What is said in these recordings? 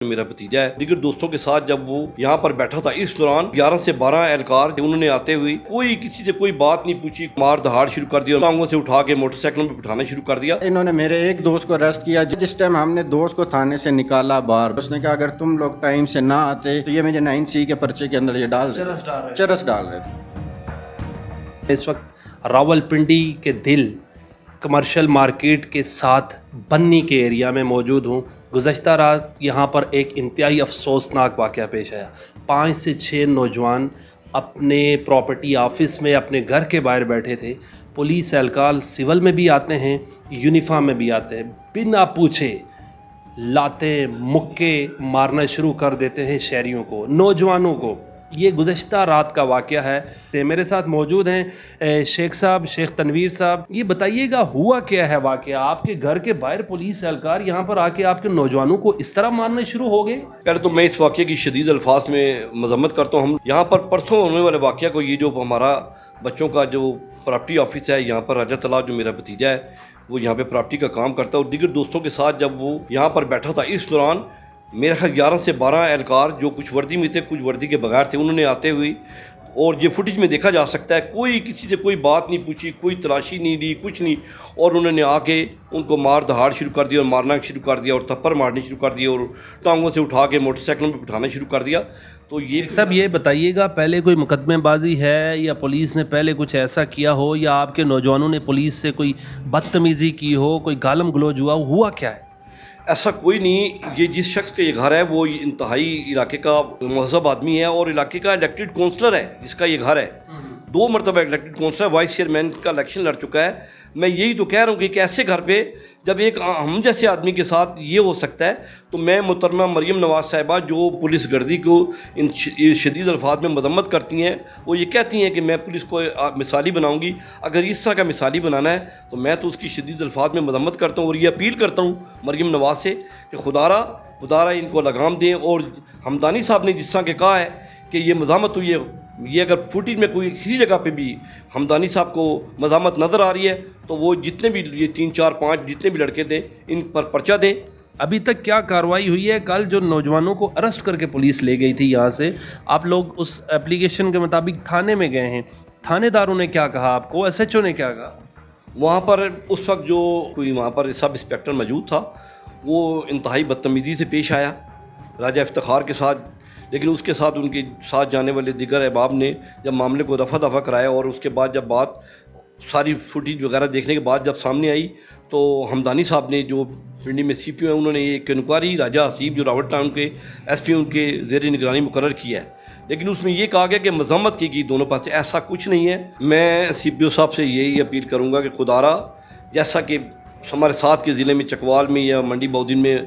میرا بھتیجا ہے دیگر دوستوں کے ساتھ جب وہ یہاں پر بیٹھا تھا اس دوران 11 سے 12 اہلکار انہوں نے آتے ہوئے کوئی کسی سے کوئی بات نہیں پوچھی، مار دہاڑ شروع کر دیا، ٹانگوں سے اٹھا کے موٹر سائیکلوں پہ بٹھانا شروع کر دیا۔ انہوں نے میرے ایک دوست کو اریسٹ کیا، جس ٹائم ہم نے دوست کو تھانے سے نکالا باہر، اس نے کہا اگر تم لوگ ٹائم سے نہ آتے تو یہ مجھے 9C کے پرچے کے اندر یہ چرس ڈال رہے تھے۔ اس وقت راولپنڈی کے دل کمرشل مارکیٹ کے ساتھ بنی کے ایریا میں موجود ہوں۔ گزشتہ رات یہاں پر ایک انتہائی افسوسناک واقعہ پیش آیا۔ 5 سے 6 نوجوان اپنے پراپرٹی آفس میں اپنے گھر کے باہر بیٹھے تھے۔ پولیس اہلکار سول میں بھی آتے ہیں، یونیفارم میں بھی آتے ہیں، بنا پوچھے لاتیں مکے مارنا شروع کر دیتے ہیں شہریوں کو، نوجوانوں کو۔ یہ گزشتہ رات کا واقعہ ہے۔ میرے ساتھ موجود ہیں شیخ صاحب، شیخ تنویر صاحب۔ یہ بتائیے گا ہوا کیا ہے واقعہ؟ آپ کے گھر کے باہر پولیس اہلکار یہاں پر آ کے آپ کے نوجوانوں کو اس طرح مارنے شروع ہو گئے؟ پہلے تو میں اس واقعے کی شدید الفاظ میں مذمت کرتا ہوں۔ ہم یہاں پر پرسوں ہونے والے واقعہ کو، یہ جو ہمارا بچوں کا جو پراپرٹی آفس ہے یہاں پر رجت اللہ جو میرا بھتیجا ہے وہ یہاں پہ پراپرٹی کا کام کرتا ہے، اور دیگر دوستوں کے ساتھ جب وہ یہاں پر بیٹھا تھا اس دوران میرے خیال 11 سے 12 اہلکار جو کچھ وردی میں تھے کچھ وردی کے بغیر تھے، انہوں نے آتے ہوئے، اور یہ فوٹیج میں دیکھا جا سکتا ہے، کوئی کسی سے کوئی بات نہیں پوچھی، کوئی تلاشی نہیں لی، کچھ نہیں، اور انہوں نے آ کے ان کو مار دہاڑ شروع کر دیا اور مارنا شروع کر دیا اور تھپڑ مارنی شروع کر دیا اور ٹانگوں سے اٹھا کے موٹر سائیکلوں پہ بٹھانا شروع کر دیا۔ تو یہ سب یہ بتائیے گا پہلے کوئی مقدمے بازی ہے یا پولیس نے پہلے کچھ ایسا کیا ہو، یا آپ کے نوجوانوں نے پولیس سے کوئی بدتمیزی کی ہو، کوئی گالم گلوچ ہوا کیا ہے؟ ایسا کوئی نہیں۔ یہ جس شخص کا یہ گھر ہے وہ انتہائی علاقے کا مہذب آدمی ہے اور علاقے کا الیکٹڈ کونسلر ہے جس کا یہ گھر ہے، 2 مرتبہ الیکٹڈ کونسلر، وائس چیئرمین کا الیکشن لڑ چکا ہے۔ میں یہی تو کہہ رہا ہوں کہ ایک ایسے گھر پہ جب ایک ہم جیسے آدمی کے ساتھ یہ ہو سکتا ہے، تو میں محترمہ مریم نواز صاحبہ جو پولیس گردی کو ان شدید الفاظ میں مذمت کرتی ہیں، وہ یہ کہتی ہیں کہ میں پولیس کو مثالی بناؤں گی۔ اگر اس طرح کا مثالی بنانا ہے تو میں تو اس کی شدید الفاظ میں مذمت کرتا ہوں اور یہ اپیل کرتا ہوں مریم نواز سے کہ خدا را ان کو لگام دیں۔ اور ہمدانی صاحب نے جس طرح کہ کہا ہے کہ یہ مزاحمت ہوئی ہے، یہ اگر فوٹیج میں کوئی کسی جگہ پہ بھی ہمدانی صاحب کو مزاحمت نظر آ رہی ہے تو وہ جتنے بھی یہ 3 4 5 جتنے بھی لڑکے تھے ان پر پرچہ دیں۔ ابھی تک کیا کارروائی ہوئی ہے؟ کل جو نوجوانوں کو اریسٹ کر کے پولیس لے گئی تھی یہاں سے، آپ لوگ اس اپلیکیشن کے مطابق تھانے میں گئے ہیں، تھانے داروں نے کیا کہا آپ کو؟ ایس ایچ او نے کیا کہا؟ وہاں پر اس وقت جو کوئی وہاں پر سب انسپیکٹر موجود تھا وہ انتہائی بدتمیزی سے پیش آیا راجہ افتخار کے ساتھ، لیکن اس کے ساتھ ان کے ساتھ جانے والے دیگر احباب نے جب معاملے کو رفع دفع کرایا اور اس کے بعد جب بات ساری فوٹیج وغیرہ دیکھنے کے بعد جب سامنے آئی تو ہمدانی صاحب نے جو پنڈی میں سی پی او ہیں انہوں نے ایک انکوائری راجہ حسیب جو راوٹ ٹاؤن کے ایس پی ان کے زیر نگرانی مقرر کیا ہے، لیکن اس میں یہ کہا گیا کہ مذمت کی گئی دونوں پاس سے، ایسا کچھ نہیں ہے۔ میں سی پی او صاحب سے یہی اپیل کروں گا کہ خدا جیسا کہ ہمارے ساتھ کے ضلع میں چکوال میں یا منڈی بودین میں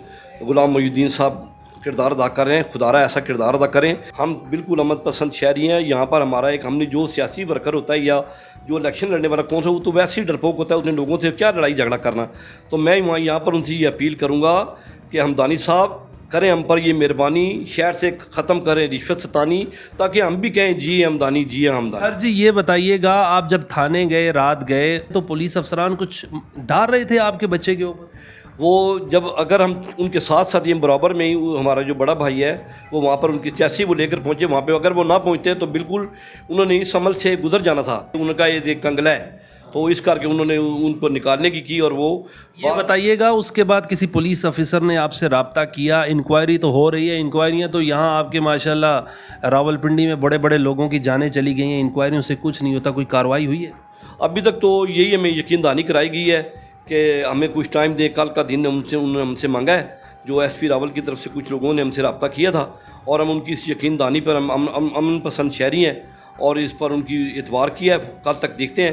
غلام محی الدین صاحب کردار ادا کر رہے ہیں، خدا ایسا کردار ادا کریں۔ ہم بالکل امن پسند شہری ہیں، یہاں پر ہمارا ایک ہم نے جو سیاسی ورکر ہوتا ہے یا جو الیکشن لڑنے والا کون سا وہ تو ویسے ہی ڈرپوک ہوتا ہے، اس نے لوگوں سے کیا لڑائی جھگڑا کرنا۔ تو میں یہاں پر ان سے یہ اپیل کروں گا کہ ہمدانی صاحب کریں ہم پر یہ مہربانی، شہر سے ختم کریں رشوت ستانی، تاکہ ہم بھی کہیں جی ہمدانی جی ہمدانی۔ سر جی یہ بتائیے گا، آپ جب تھانے گئے، رات گئے، تو پولیس افسران کچھ ڈال رہے تھے آپ کے بچے کے اوپر؟ وہ جب اگر ہم ان کے ساتھ ساتھ یہ برابر میں ہی ہمارا جو بڑا بھائی ہے وہ وہاں پر ان کی جیسے وہ لے کر پہنچے وہاں پہ، اگر وہ نہ پہنچتے تو بالکل انہوں نے اس عمل سے گزر جانا تھا۔ ان کا یہ ایک کنگلا ہے تو اس کر کے انہوں نے ان کو نکالنے کی اور وہ یہ بتائیے گا اس کے بعد کسی پولیس افسر نے آپ سے رابطہ کیا؟ انکوائری تو ہو رہی ہے، انکوائریاں تو یہاں آپ کے ماشاءاللہ راولپنڈی میں بڑے بڑے لوگوں کی جانیں چلی گئی ہیں، انکوائریوں سے کچھ نہیں ہوتا، کوئی کارروائی ہوئی ہے؟ ابھی تک تو یہی ہمیں یقین دہانی کرائی گئی ہے کہ ہمیں کچھ ٹائم دیں۔ کل کا دن انہوں نے ہم سے مانگا ہے، جو ایس پی راول کی طرف سے کچھ لوگوں نے ہم سے رابطہ کیا تھا، اور ہم ان کی اس یقین دہانی پر ہم امن پسند شہری ہیں اور اس پر ان کی اعتبار کیا ہے، کل تک دیکھتے ہیں۔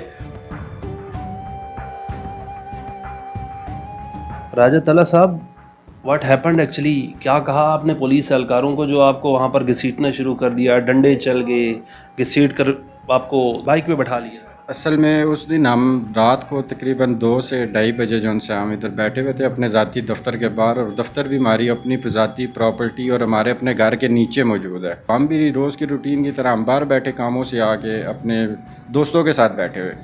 راجت اللہ صاحب، واٹ ہیپنڈ ایکچولی؟ کیا کہا آپ نے پولیس اہلکاروں کو جو آپ کو وہاں پر گھسیٹنا شروع کر دیا، ڈنڈے چل گئے، گھسیٹ کر آپ کو بائک پہ بٹھا لیا؟ اصل میں اس دن ہم رات کو تقریباً 2 سے 2:30 بجے جو ان سے ہم ادھر بیٹھے ہوئے تھے اپنے ذاتی دفتر کے باہر، اور دفتر بھی ہماری اپنی ذاتی پراپرٹی اور ہمارے اپنے گھر کے نیچے موجود ہے۔ ہم بھی روز کی روٹین کی طرح ہم باہر بیٹھے کاموں سے آ کے اپنے دوستوں کے ساتھ بیٹھے ہوئے،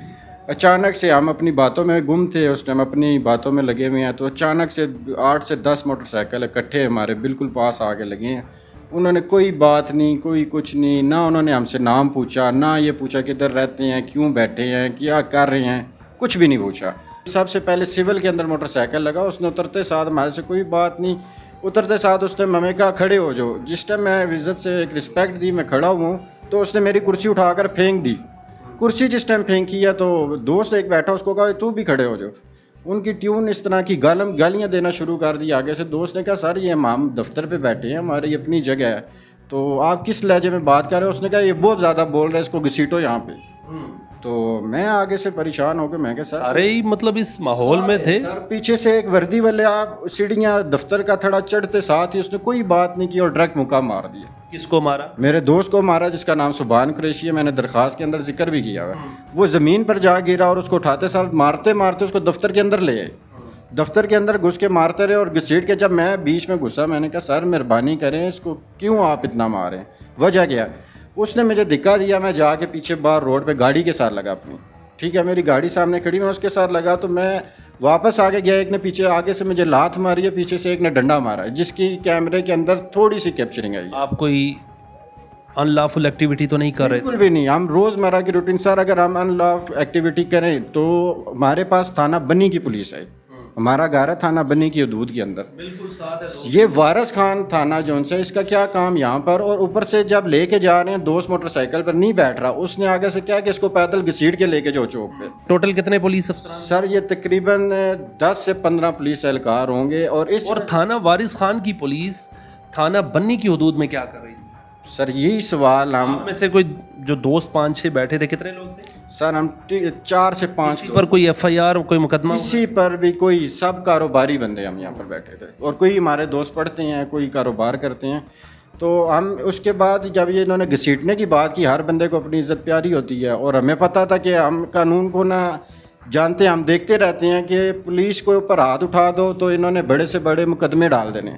اچانک سے ہم اپنی باتوں میں گم تھے اس ٹائم، اپنی باتوں میں لگے ہوئے ہیں، تو اچانک سے 8 سے 10 موٹر سائیکل اکٹھے ہمارے بالکل پاس آ کے لگے ہیں. انہوں نے کوئی بات نہیں، کوئی کچھ نہیں، نہ انہوں نے ہم سے نام پوچھا، نہ یہ پوچھا کدھر رہتے ہیں، کیوں بیٹھے ہیں، کیا کر رہے ہیں، کچھ بھی نہیں پوچھا. سب سے پہلے سول کے اندر موٹر سائیکل لگا، اس نے اترتے ساتھ ہمارے سے کوئی بات نہیں، اترتے ساتھ اس نے ہمیں کہا کھڑے ہو جاؤ. جس ٹائم میں عزت سے ایک رسپیکٹ دی، میں کھڑا ہوں، تو اس نے میری کرسی اٹھا کر پھینک دی. کرسی جس ٹائم پھینکی ہے تو دوست ایک بیٹھا، اس کو کہا تو بھی کھڑے ہو جاؤ. ان کی ٹیون اس طرح کی گالیاں دینا شروع کر دی آگے سے. دوست نے کہا سر یہ ہم دفتر پہ بیٹھے ہیں، ہماری اپنی جگہ ہے، تو آپ کس لہجے میں بات کر رہے ہیں؟ اس نے کہا یہ بہت زیادہ بول رہے ہیں، اس کو گھسیٹو یہاں پہ. تو میں آگے سے پریشان ہو کے میں کہا سر سارے ہی مطلب اس ماحول میں تھے. سر پیچھے سے ایک وردی والے آپ سیڑھیاں دفتر کا تھڑا چڑھتے ساتھ ہی اس نے کوئی بات نہیں کی اور ڈائریکٹ مکہ مار دیا. کس کو مارا؟ میرے دوست کو مارا جس کا نام سبحان قریشی ہے، میں نے درخواست کے اندر ذکر بھی کیا ہوا ہے. وہ زمین پر جا گرا اور اس کو اٹھاتے سال مارتے مارتے اس کو دفتر کے اندر لے آئے. دفتر کے اندر گھس کے مارتے رہے اور گھسیٹ کے جب میں بیچ میں گھسا میں نے کہا سر مہربانی کریں، اس کو کیوں آپ اتنا ماریں، وجہ کیا؟ اس نے مجھے دھکا دیا، میں جا کے پیچھے باہر روڈ پہ گاڑی کے ساتھ لگا اپنی. ٹھیک ہے، میری گاڑی سامنے کھڑی، میں اس کے ساتھ لگا تو میں واپس آگے گیا. ایک نے پیچھے آگے سے مجھے لات ماری ہے، پیچھے سے ایک نے ڈنڈا مارا ہے، جس کی کیمرے کے اندر تھوڑی سی کیپچرنگ آئی. آپ کوئی ان لافل ایکٹیویٹی تو نہیں کر رہے؟ بالکل بھی نہیں. ہم روزمرہ کی روٹین سر اگر ہم ان لاف ایکٹیویٹی کریں تو ہمارے پاس تھانہ بنی کی پولیس ہے، ہمارا گھر ہے تھانہ بنی کی حدود کے اندر. بالکل ساتھ ہے. یہ وارث خان تھانہ جون سے، اس کا کیا کام یہاں پر؟ اور اوپر سے جب لے کے جا رہے ہیں دوست موٹر سائیکل پر نہیں بیٹھ رہا، اس نے آگے سے کیا کہ اس کو پیدل گھسیٹ کے لے کے جاؤ چوک پہ. ٹوٹل کتنے پولیس افسران؟ سر یہ تقریباً 10 سے 15 پولیس اہلکار ہوں گے. اور تھانہ وارث خان کی پولیس تھانہ بنی کی حدود میں کیا کر رہی تھی؟ سر یہی سوال ہم میں سے کوئی جو دوست 5-6 بیٹھے تھے، کتنے لوگ تھے؟ سر ہم 4 سے 5 کسی پر کوئی ایف آئی آر، کوئی مقدمہ؟ کسی پر بھی کوئی، سب کاروباری بندے ہم یہاں پر بیٹھے تھے، اور کوئی ہمارے دوست پڑھتے ہیں، کوئی کاروبار کرتے ہیں. تو ہم اس کے بعد جب یہ انہوں نے گھسیٹنے کی بات کی، ہر بندے کو اپنی عزت پیاری ہوتی ہے، اور ہمیں پتہ تھا کہ ہم قانون کو نہ جانتے، ہم دیکھتے رہتے ہیں کہ پولیس کو اوپر ہاتھ اٹھا دو تو انہوں نے بڑے سے بڑے مقدمے ڈال دینے.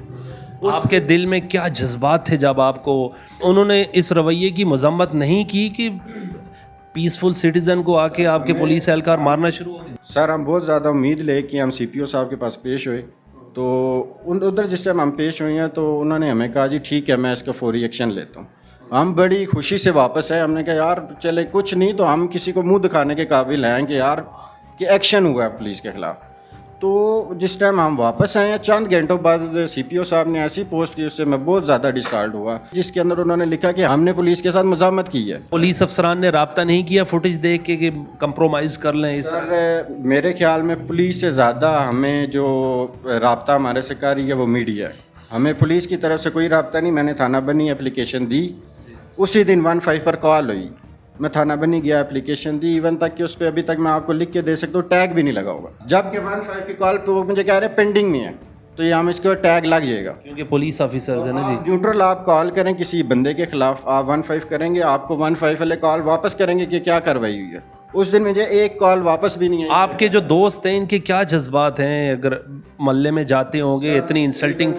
آپ کے دل میں کیا جذبات تھے جب آپ کو انہوں نے اس رویے کی مذمت نہیں کی کہ پیسفل سٹیزن کو آ کے آپ کے پولیس اہلکار مارنا شروع ہو گئے؟ سر ہم بہت زیادہ امید لے کے ہم سی پی او صاحب کے پاس پیش ہوئے، تو ادھر جس ٹائم ہم پیش ہوئے ہیں تو انہوں نے ہمیں کہا جی ٹھیک ہے میں اس کا فوری ایکشن لیتا ہوں. ہم بڑی خوشی سے واپس آئے. ہم نے کہا یار چلے کچھ نہیں تو ہم کسی کو منہ دکھانے کے قابل ہیں کہ یار کہ ایکشن ہوا ہے پولیس کے خلاف. تو جس ٹائم ہم واپس آئے ہیں چند گھنٹوں بعد سی پی او صاحب نے ایسی پوسٹ کی، اس سے میں بہت زیادہ ڈسہارٹ ہوا، جس کے اندر انہوں نے لکھا کہ ہم نے پولیس کے ساتھ مزاحمت کی ہے. پولیس افسران نے رابطہ نہیں کیا فوٹیج دیکھ کے کہ کمپرومائز کر لیں؟ سر میرے خیال میں پولیس سے زیادہ ہمیں جو رابطہ ہمارے سے کر رہی ہے وہ میڈیا ہے. ہمیں پولیس کی طرف سے کوئی رابطہ نہیں. میں نے تھانہ بنی اپلیکیشن دی، اسی دن 15 پر کال ہوئی، میں تھانہ بنی گیا، اپلیکیشن دی، ایون تک کہ اس پہ ابھی تک میں آپ کو لکھ کے دے سکتا ہوں ٹیگ بھی نہیں لگا ہوگا. جب کہ 15 کی کال پہ وہ مجھے کہہ رہے ہیں پینڈنگ میں ہے، تو یہ ہم اس کے ٹیگ لگ جائے گا کیونکہ پولیس آفیسرز ہیں نا جی. نیوٹرل آپ کال کریں کسی بندے کے خلاف، آپ 15 کریں گے، آپ کو 15 والے کال واپس کریں گے کہ کیا کارروائی ہوئی ہے. اس دن مجھے ایک کال واپس بھی نہیں آئی. آپ کے جو دوست ہیں ان کے کیا جذبات ہیں اگر محلے میں جاتے ہوں گے؟ اتنی انسلٹنگ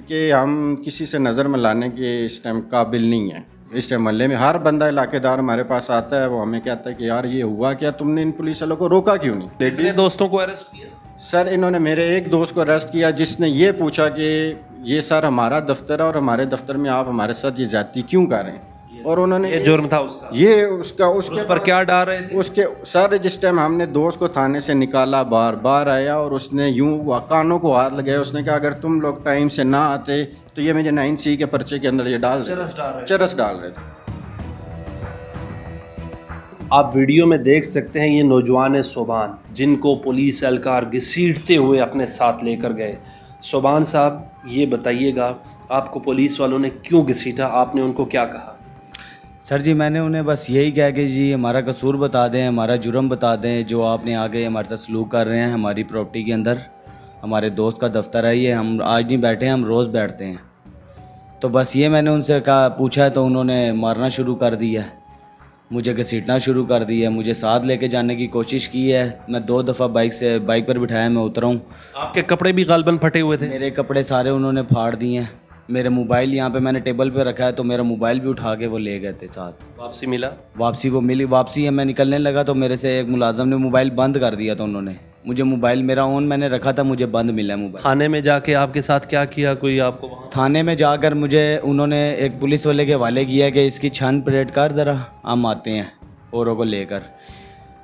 کہ ہم کسی سے نظر میں لانے کے اس ٹائم قابل نہیں ہیں. اس ٹائم محلے میں ہر بندہ علاقے دار ہمارے پاس آتا ہے، وہ ہمیں کہتا ہے کہ یار یہ ہوا کیا، تم نے ان پولیس والوں کو روکا کیوں نہیں؟ کتنے دوستوں کو اریسٹ کیا؟ سر انہوں نے میرے ایک دوست کو اریسٹ کیا جس نے یہ پوچھا کہ یہ سر ہمارا دفتر ہے اور ہمارے دفتر میں آپ ہمارے ساتھ یہ زیادتی کیوں کر رہے ہیں، اور انہوں نے یہ جرم تھا اس کا، یہ اس کے پر کیا ڈال رہے تھے؟ اس کے سر جس ٹائم ہم نے دوست کو تھانے سے نکالا، باہر آیا اور اس نے یوں کانوں کو ہاتھ لگایا. اس نے کہا اگر تم لوگ ٹائم سے نہ آتے تو یہ مجھے 9C کے پرچے کے اندر یہ چرس ڈال رہے تھے. آپ ویڈیو میں دیکھ سکتے ہیں یہ نوجوان صوبان جن کو پولیس اہلکار گھسیٹتے ہوئے اپنے ساتھ لے کر گئے. صوبان صاحب یہ بتائیے گا آپ کو پولیس والوں نے کیوں گھسیٹا، آپ نے ان کو کیا کہا؟ سر جی میں نے انہیں بس یہی کہا کہ جی ہمارا قصور بتا دیں، ہمارا جرم بتا دیں، جو آپ نے آگے ہمارے ساتھ سلوک کر رہے ہیں ہماری پراپرٹی کے اندر. ہمارے دوست کا دفتر ہے یہ، ہم آج نہیں بیٹھے ہیں، ہم روز بیٹھتے ہیں. تو بس یہ میں نے ان سے کہا، پوچھا ہے تو انہوں نے مارنا شروع کر دیا ہے، مجھے گھسیٹنا شروع کر دیا ہے، مجھے ساتھ لے کے جانے کی کوشش کی ہے. میں 2 دفعہ بائک پر بٹھایا، میں اترا ہوں. آپ کے کپڑے بھی غالباً پھٹے ہوئے تھے؟ میرے کپڑے سارے انہوں نے پھاڑ دیے ہیں. میرے موبائل یہاں پہ میں نے ٹیبل پہ رکھا ہے تو میرا موبائل بھی اٹھا کے وہ لے گئے تھے ساتھ. واپسی ملا؟ واپسی وہ ملی. واپسی میں نکلنے لگا تو میرے سے ایک ملازم نے موبائل بند کر دیا تھا. انہوں نے مجھے موبائل میرا آن میں نے رکھا تھا, مجھے بند ملا موبائل. تھانے میں جا کے آپ کے ساتھ کیا کیا, کوئی آپ کو وہاں؟ تھانے میں جا کر مجھے انہوں نے ایک پولیس والے کے حوالے کیا کہ اس کی چھان پریڈ کر ذرا, ہم آتے ہیں اوروں کو لے کر.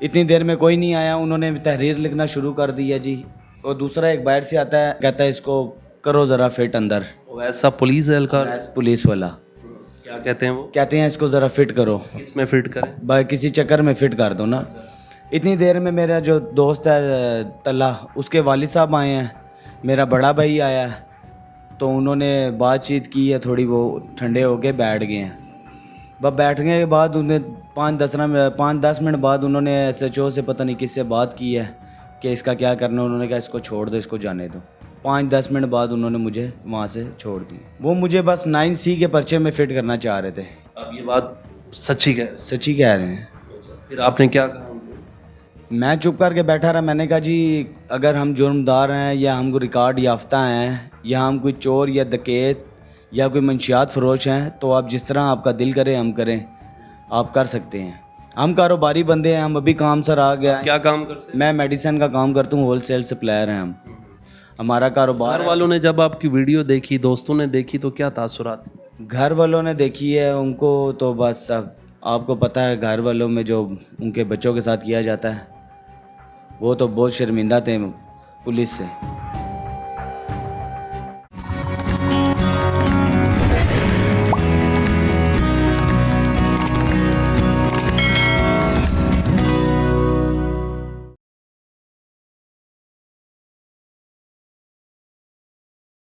اتنی دیر میں کوئی نہیں آیا, انہوں نے تحریر لکھنا شروع کر دیا جی. اور دوسرا ایک باہر سے آتا ہے, کہتا ہے اس کو کرو ذرا فٹ اندر. ویسا پولیس اہلکار پولیس والا کیا کہتے ہیں وہ؟ کہتے ہیں اس کو ذرا فٹ کرو. کس میں فٹ کریں؟ کسی چکر میں فٹ کر دو نا. اتنی دیر میں میرا جو دوست ہے طلحہ, اس کے والد صاحب آئے ہیں, میرا بڑا بھائی آیا ہے, تو انہوں نے بات چیت کی ہے تھوڑی, وہ ٹھنڈے ہو کے بیٹھ گئے ہیں. بس بیٹھنے کے بعد انہیں 5-10 منٹ بعد انہوں نے ایس ایچ او سے پتہ نہیں کس سے بات کی ہے کہ اس کا کیا کرنا. انہوں نے کہا اس کو چھوڑ دو, اس کو جانے دو. 5-10 منٹ بعد انہوں نے مجھے وہاں سے چھوڑ دی. وہ مجھے بس 9C کے پرچے میں فٹ کرنا چاہ رہے تھے. اب یہ بات سچی سچی کہہ رہے ہیں. پھر آپ نے کیا کہا؟ میں چپ کر کے بیٹھا رہا. میں نے کہا جی اگر ہم جرمدار ہیں یا ہم کو ریکارڈ یافتہ ہیں یا ہم کوئی چور یا ڈکیت یا کوئی منشیات فروش ہیں تو آپ جس طرح آپ کا دل کرے ہم کریں, آپ کر سکتے ہیں. ہم کاروباری بندے ہیں, ہم ابھی کام سر آ گیا. کیا کام کرتے ہیں؟ میں میڈیسن کا کام کرتا ہوں, ہول سیل سپلائر ہیں ہم. ہمارا کاروبار. گھر والوں نے جب آپ کی ویڈیو دیکھی, دوستوں نے دیکھی, تو کیا تاثرات؟ گھر والوں نے دیکھی ہے, ان کو تو بس اب آپ کو پتہ ہے گھر والوں میں جو ان کے بچوں کے ساتھ کیا جاتا ہے, وہ تو بہت شرمندہ تھے پولیس سے.